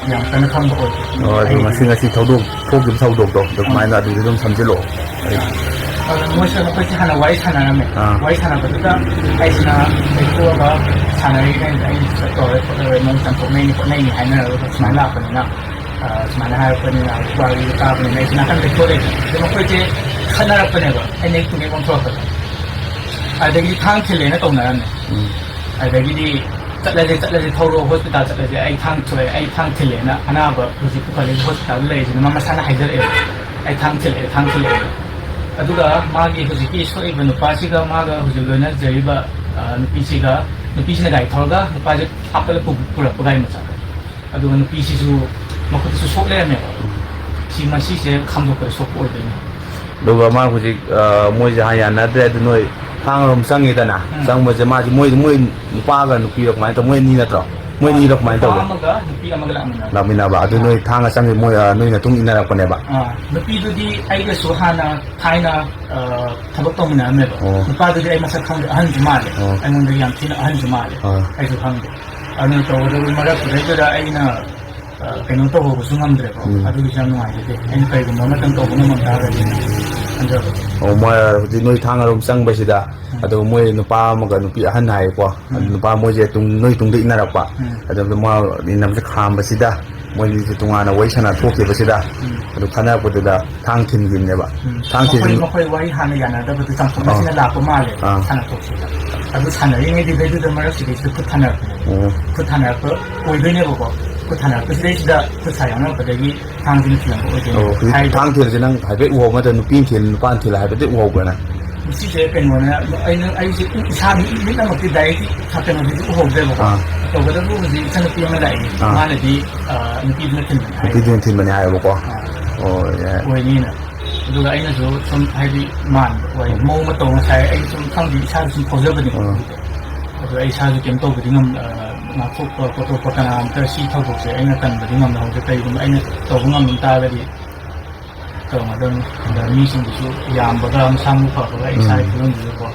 yang kena kham bo du ngasi thodok thogim thodok do mai na du dum samjilo mo sa ko si hana wai sana na me wai sana ba ta ai sina ai ko ba sana ri ai sa to mo san ko mai ni hai na ma la pa na ma na ha pa ni na wa ri ta pa ni na kan ko le mo ko je khana ra pa ne ba ai nei ku ne kon tho pa ai da gi thang khile na tong na ne ai da gi di चले थोरो hospital चले आई थांग थिले ना अनाब हुजी पुखले hospital ले जिन मा मसाना हाइदर आई थांग थिले अदुगा मागी हुजी की सोइब नुपासिगा मागा हुजी लोना जइबा नुपीसिना गाइ थोरगा नुपाजे आपल पुरा पगाइ मचा अदुगा नुपीसिसु मखुतसु सोले ने सिमासी से खामदो को सोप ओइदे दुगा मा हुजी मोइ जहा या ना दे नोइ thang rom sang ni dana sang mo jama ji moi pa ga nu pi rok mai to moi ni na tro moi ni rok mai to ga nu pi amaga la mina ba adu noi thang sang ni moi noi na tung ina ra ko ne ba nu pi du di ai ga so hana thaina thabak to na me ba nu pa du di ai masak khang han juma le ai mon de yang thina han juma le ai su khang de anu to do ma ra ku da ai na kenu to ho su ngam dre ko adu ji jang ai de ai kai go ma tang to ko ma ta ga oh moi di noi thang rom sang ba sida ado moi nu pa ma ga nu pi han hai ko nu pa moi je tung noi tung de na ra pa ado ma ni nam se kham ba sida moi ni se tunga na wai sana thok ke ba sida ado khana ko da thang thin gim ne ba thang thin ma khoi wai han ya na da bu tang ko ma sina la ko ma le sana thok sida ado sana ri ngai di de ma ra si de ku thana ko oi de ne ko ku thana ko si de ku sa yang na ba de gi thang thin chiang ko de hai thang thin je nang hai be wo ma de nu pin thin nu pan thin la hai be de wo ko na si je pen mo na ai je sa ni na ma ti dai ti sa pen mo di ho de mo to ga da bu di sa na pi ma dai ma na di ni pi na thin ma ne hai ko oh yeah oi ni na du ga ai na so som hai di man oi mo ma to ma sai ai som khang di sa si ko je ba ni du ai sa ji kem to ga di ngam ma ko ko kana am ta si thau ko se ai na kan ba di ngam na ho je tai du ai na to ngam ta ga di to ma don da mi sin di su yam ba ga am sam ko ga ai sai du ko